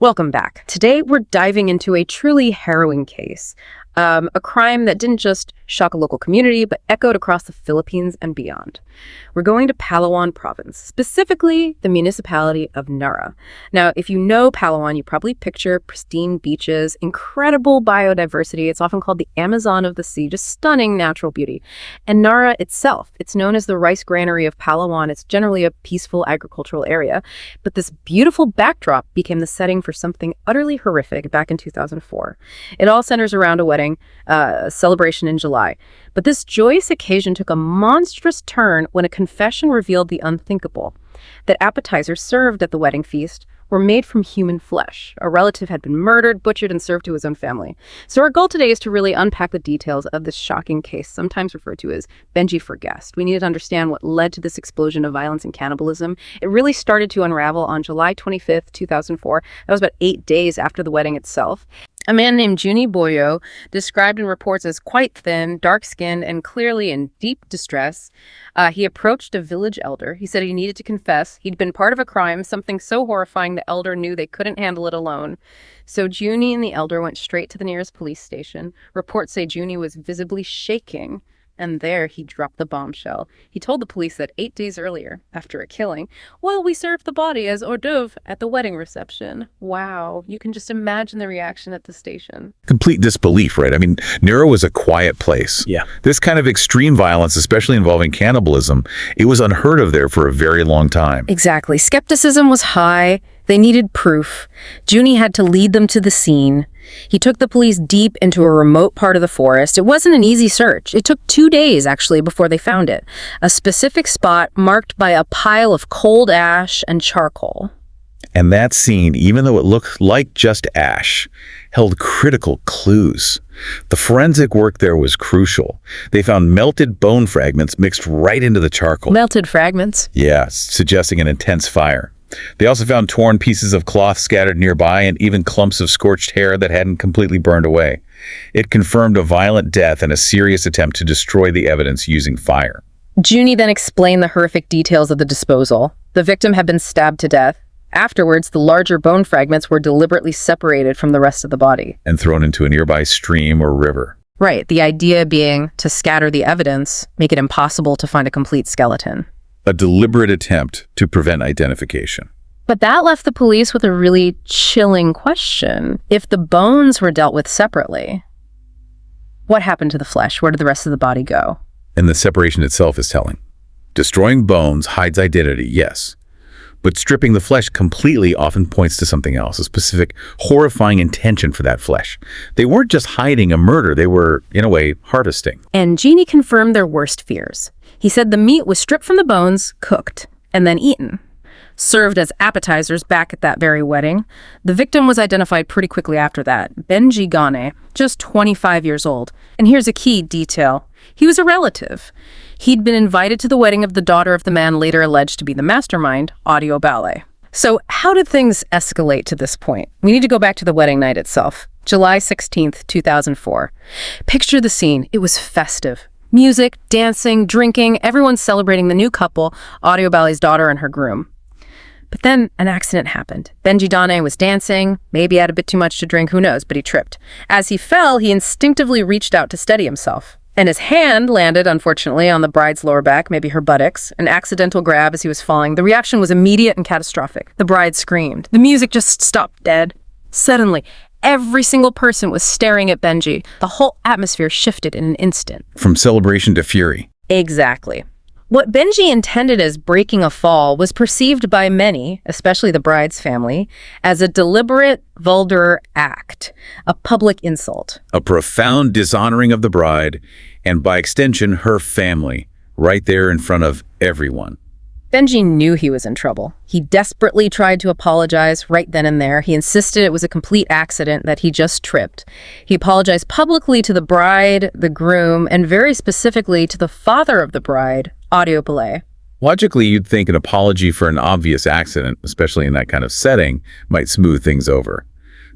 Welcome back. Today, we're diving into a truly harrowing case. A crime that didn't just shock a local community, but echoed across the Philippines and beyond. We're going to Palawan province, specifically the municipality of Narra. Now, if you know Palawan, you probably picture pristine beaches, incredible biodiversity. It's often called the Amazon of the sea, just stunning natural beauty. And Narra itself, it's known as the rice granary of Palawan. It's generally a peaceful agricultural area. But this beautiful backdrop became the setting for something utterly horrific back in 2004. It all centers around a wedding, a celebration in July. But this joyous occasion took a monstrous turn when a confession revealed the unthinkable, that appetizers served at the wedding feast were made from human flesh. A relative had been murdered, butchered, and served to his own family. So our goal today is to really unpack the details of this shocking case, sometimes referred to as Benji for Guest. We need to understand what led to this explosion of violence and cannibalism. It really started to unravel on July 25th, 2004. That was about 8 days after the wedding itself. A man named Juni Boyo, described in reports as quite thin, dark-skinned, and clearly in deep distress, he approached a village elder. He said he needed to confess. He'd been part of a crime, something so horrifying the elder knew they couldn't handle it alone. So Juni and the elder went straight to the nearest police station. Reports say Juni was visibly shaking. And there he dropped the bombshell. He told the police that 8 days earlier, after a killing, well, we served the body as hors d'oeuvre at the wedding reception. Wow, you can just imagine the reaction at the station. Complete disbelief, right? I mean, Narra was a quiet place. Yeah. This kind of extreme violence, especially involving cannibalism, it was unheard of there for a very long time. Exactly. Skepticism was high. They needed proof. Juni had to lead them to the scene. He took the police deep into a remote part of the forest. It wasn't an easy search. It took 2 days, actually, before they found it. A specific spot marked by a pile of cold ash and charcoal. And that scene, even though it looked like just ash, held critical clues. The forensic work there was crucial. They found melted bone fragments mixed right into the charcoal. Melted fragments? Yeah, suggesting an intense fire. They also found torn pieces of cloth scattered nearby and even clumps of scorched hair that hadn't completely burned away. It confirmed a violent death and a serious attempt to destroy the evidence using fire. Juni then explained the horrific details of the disposal. The victim had been stabbed to death. Afterwards, the larger bone fragments were deliberately separated from the rest of the body. And thrown into a nearby stream or river. Right, the idea being to scatter the evidence, make it impossible to find a complete skeleton. A deliberate attempt to prevent identification. But that left the police with a really chilling question. If the bones were dealt with separately, what happened to the flesh? Where did the rest of the body go? And the separation itself is telling. Destroying bones hides identity, yes. But stripping the flesh completely often points to something else, a specific, horrifying intention for that flesh. They weren't just hiding a murder, they were, in a way, harvesting. And Juni confirmed their worst fears. He said the meat was stripped from the bones, cooked, and then eaten. Served as appetizers back at that very wedding. The victim was identified pretty quickly after that, Benji Gane, just 25 years old. And here's a key detail. He was a relative. He'd been invited to the wedding of the daughter of the man later alleged to be the mastermind, Audio Ballet. So how did things escalate to this point? We need to go back to the wedding night itself, July 16th, 2004. Picture the scene. It was festive. Music, dancing, drinking, everyone celebrating the new couple, Audio Ballet's daughter and her groom. But then an accident happened. Benji Dane was dancing, maybe had a bit too much to drink, who knows, but he tripped. As he fell, he instinctively reached out to steady himself. And his hand landed, unfortunately, on the bride's lower back, maybe her buttocks, an accidental grab as he was falling. The reaction was immediate and catastrophic. The bride screamed. The music just stopped dead. Suddenly, every single person was staring at Benji. The whole atmosphere shifted in an instant. From celebration to fury. Exactly. What Benji intended as breaking a fall was perceived by many, especially the bride's family, as a deliberate, vulgar act, a public insult. A profound dishonoring of the bride, and by extension, her family, right there in front of everyone. Benji knew he was in trouble. He desperately tried to apologize right then and there. He insisted it was a complete accident, that he just tripped. He apologized publicly to the bride, the groom, and very specifically to the father of the bride, Audio Ballet. Logically, you'd think an apology for an obvious accident, especially in that kind of setting, might smooth things over.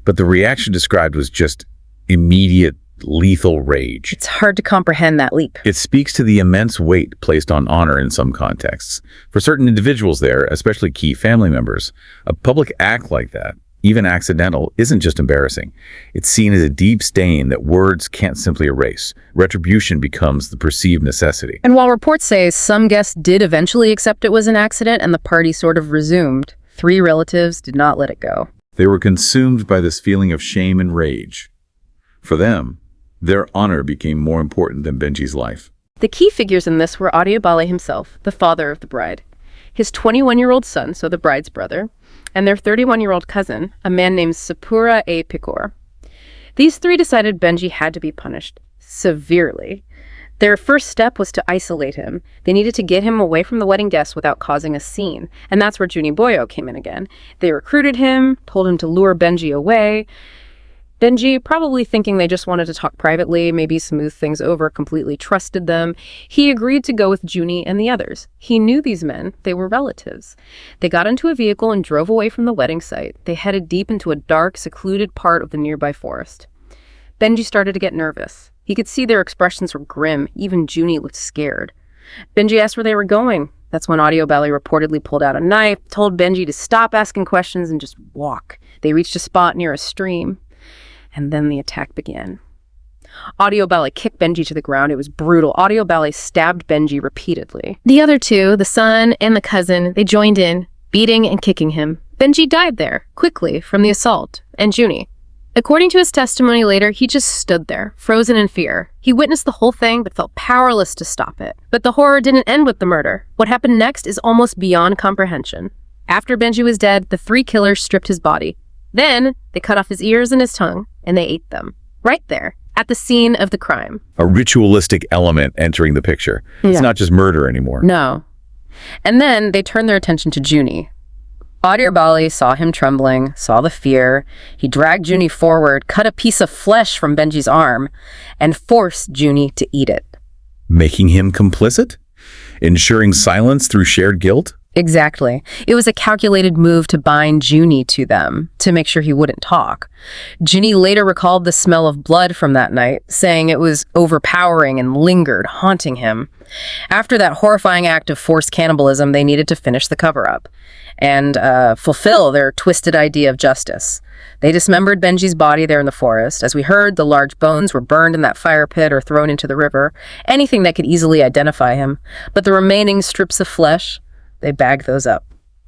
But the reaction described was just immediate, lethal rage. It's hard to comprehend that leap. It speaks to the immense weight placed on honor in some contexts. For certain individuals there, especially key family members, a public act like that, even accidental, isn't just embarrassing. It's seen as a deep stain that words can't simply erase. Retribution becomes the perceived necessity. And while reports say some guests did eventually accept it was an accident and the party sort of resumed, 3 relatives did not let it go. They were consumed by this feeling of shame and rage. For them, their honor became more important than Benji's life. The key figures in this were Adiobale himself, the father of the bride, his 21-year-old son, so the bride's brother, and their 31-year-old cousin, a man named Sapura A. Pikor. These 3 decided Benji had to be punished severely. Their first step was to isolate him. They needed to get him away from the wedding guests without causing a scene. And that's where Juni Boyo came in again. They recruited him, told him to lure Benji away. Benji, probably thinking they just wanted to talk privately, maybe smooth things over, completely trusted them. He agreed to go with Juni and the others. He knew these men. They were relatives. They got into a vehicle and drove away from the wedding site. They headed deep into a dark, secluded part of the nearby forest. Benji started to get nervous. He could see their expressions were grim. Even Juni looked scared. Benji asked where they were going. That's when Adiobale reportedly pulled out a knife, told Benji to stop asking questions and just walk. They reached a spot near a stream. And then the attack began. Adiobale kicked Benji to the ground. It was brutal. Adiobale stabbed Benji repeatedly. The other 2, the son and the cousin, they joined in, beating and kicking him. Benji died there, quickly, from the assault, and Juni. According to his testimony later, he just stood there, frozen in fear. He witnessed the whole thing, but felt powerless to stop it. But the horror didn't end with the murder. What happened next is almost beyond comprehension. After Benji was dead, the 3 killers stripped his body. Then, they cut off his ears and his tongue, and they ate them. Right there, at the scene of the crime. A ritualistic element entering the picture. Yeah. It's not just murder anymore. No. And then they turned their attention to Juni. Adiobale saw him trembling, saw the fear. He dragged Juni forward, cut a piece of flesh from Benji's arm, and forced Juni to eat it. Making him complicit? Ensuring silence through shared guilt? Exactly. It was a calculated move to bind Juni to them, to make sure he wouldn't talk. Juni later recalled the smell of blood from that night, saying it was overpowering and lingered, haunting him. After that horrifying act of forced cannibalism, they needed to finish the cover-up and fulfill their twisted idea of justice. They dismembered Benji's body there in the forest. As we heard, the large bones were burned in that fire pit or thrown into the river, anything that could easily identify him. But the remaining strips of flesh, they bagged those up.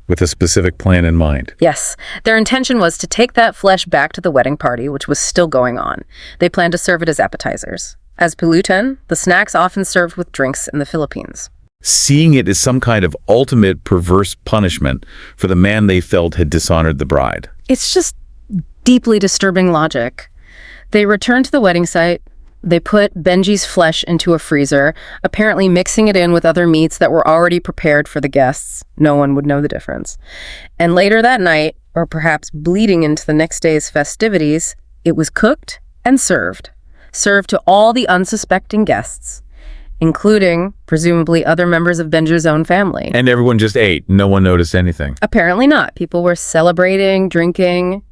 With a specific plan in mind. Yes. Their intention was to take that flesh back to the wedding party, which was still going on. They planned to serve it as appetizers. As pulutan, the snacks often served with drinks in the Philippines. Seeing it as some kind of ultimate perverse punishment for the man they felt had dishonored the bride. It's just deeply disturbing logic. They returned to the wedding site. They put Benji's flesh into a freezer, apparently mixing it in with other meats that were already prepared for the guests. No one would know the difference. And later that night, or perhaps bleeding into the next day's festivities, it was cooked and served. Served to all the unsuspecting guests, including, presumably, other members of Benji's own family. And everyone just ate. No one noticed anything. Apparently not. People were celebrating, drinking,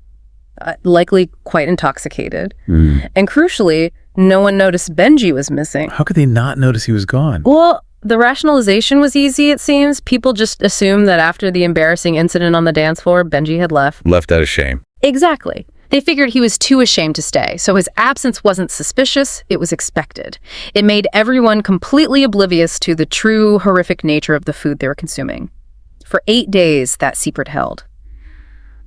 likely quite intoxicated. And crucially, no one noticed Benji was missing. How could they not notice he was gone? Well, the rationalization was easy, it seems. People just assumed that after the embarrassing incident on the dance floor, Benji had left. Left out of shame. Exactly. They figured he was too ashamed to stay, so his absence wasn't suspicious, it was expected. It made everyone completely oblivious to the true horrific nature of the food they were consuming. For 8 days, that secret held.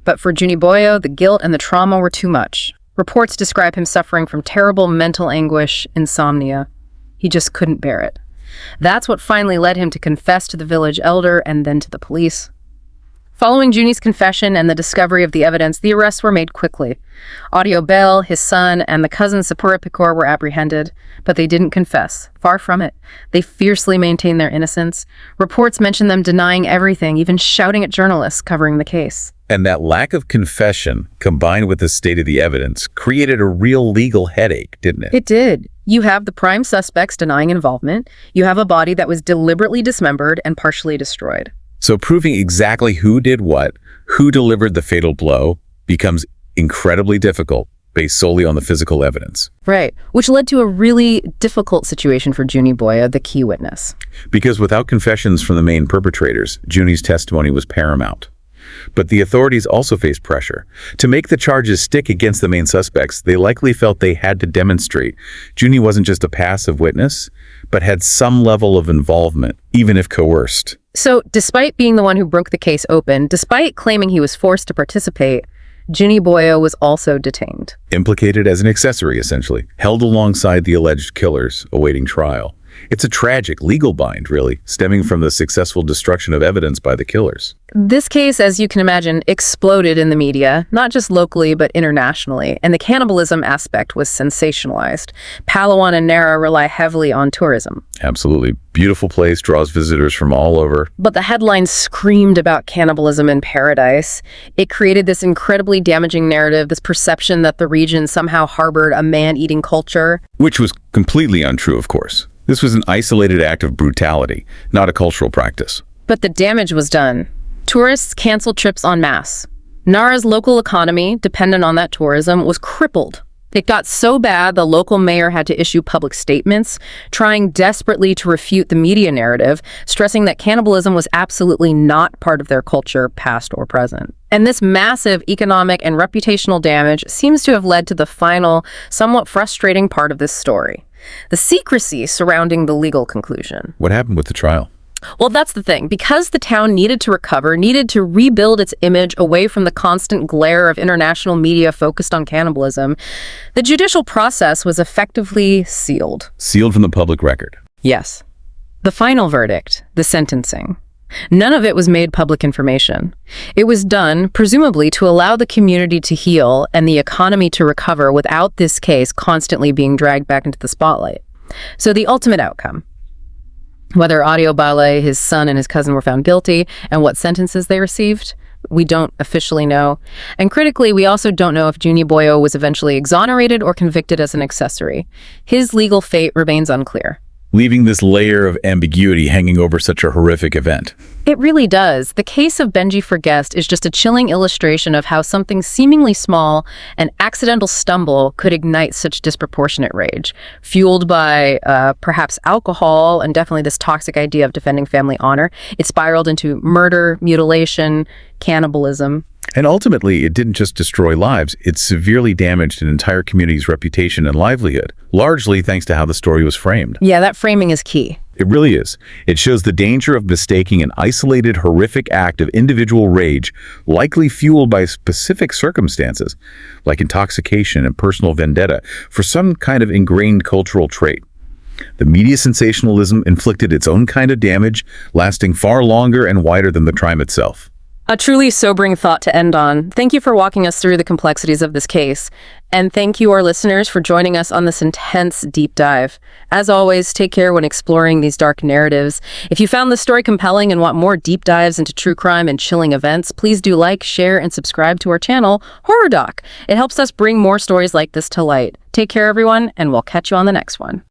But for Juni Boyo, the guilt and the trauma were too much. Reports describe him suffering from terrible mental anguish, insomnia. He just couldn't bear it. That's what finally led him to confess to the village elder and then to the police. Following Juni's confession and the discovery of the evidence, the arrests were made quickly. Adiobale, his son, and the cousin Sapura Pikor were apprehended, but they didn't confess. Far from it. They fiercely maintained their innocence. Reports mention them denying everything, even shouting at journalists covering the case. And that lack of confession, combined with the state of the evidence, created a real legal headache, didn't it? It did. You have the prime suspects denying involvement. You have a body that was deliberately dismembered and partially destroyed. So proving exactly who did what, who delivered the fatal blow, becomes incredibly difficult based solely on the physical evidence. Right, which led to a really difficult situation for Juni Boyo, the key witness. Because without confessions from the main perpetrators, Juni's testimony was paramount. But the authorities also faced pressure. To make the charges stick against the main suspects, they likely felt they had to demonstrate Junie wasn't just a passive witness, but had some level of involvement, even if coerced. So, despite being the one who broke the case open, despite claiming he was forced to participate, Junie Boyo was also detained. Implicated as an accessory, essentially, held alongside the alleged killers, awaiting trial. It's a tragic legal bind, really, stemming from the successful destruction of evidence by the killers. This case, as you can imagine, exploded in the media, not just locally, but internationally, and the cannibalism aspect was sensationalized. Palawan and Narra rely heavily on tourism. Absolutely. Beautiful place, draws visitors from all over. But the headlines screamed about cannibalism in paradise. It created this incredibly damaging narrative, this perception that the region somehow harbored a man-eating culture. Which was completely untrue, of course. This was an isolated act of brutality, not a cultural practice. But the damage was done. Tourists canceled trips en masse. Narra's local economy, dependent on that tourism, was crippled. It got so bad the local mayor had to issue public statements, trying desperately to refute the media narrative, stressing that cannibalism was absolutely not part of their culture, past or present. And this massive economic and reputational damage seems to have led to the final, somewhat frustrating part of this story: the secrecy surrounding the legal conclusion. What happened with the trial? Well, that's the thing. Because the town needed to recover, needed to rebuild its image away from the constant glare of international media focused on cannibalism, the judicial process was effectively sealed. Sealed from the public record. Yes. The final verdict, the sentencing. None of it was made public information. It was done, presumably, to allow the community to heal and the economy to recover without this case constantly being dragged back into the spotlight. So the ultimate outcome: whether Audio Bale, his son, and his cousin were found guilty, and what sentences they received, we don't officially know. And critically, we also don't know if Junie Boyo was eventually exonerated or convicted as an accessory. His legal fate remains unclear. Leaving this layer of ambiguity hanging over such a horrific event. It really does. The case of Benji for Guest is just a chilling illustration of how something seemingly small, an accidental stumble, could ignite such disproportionate rage. Fueled by perhaps alcohol and definitely this toxic idea of defending family honor, it spiraled into murder, mutilation, cannibalism. And ultimately, it didn't just destroy lives, it severely damaged an entire community's reputation and livelihood, largely thanks to how the story was framed. Yeah, that framing is key. It really is. It shows the danger of mistaking an isolated, horrific act of individual rage, likely fueled by specific circumstances, like intoxication and personal vendetta, for some kind of ingrained cultural trait. The media sensationalism inflicted its own kind of damage, lasting far longer and wider than the crime itself. A truly sobering thought to end on. Thank you for walking us through the complexities of this case. And thank you, our listeners, for joining us on this intense deep dive. As always, take care when exploring these dark narratives. If you found this story compelling and want more deep dives into true crime and chilling events, please do like, share, and subscribe to our channel, Horror Doc. It helps us bring more stories like this to light. Take care, everyone, and we'll catch you on the next one.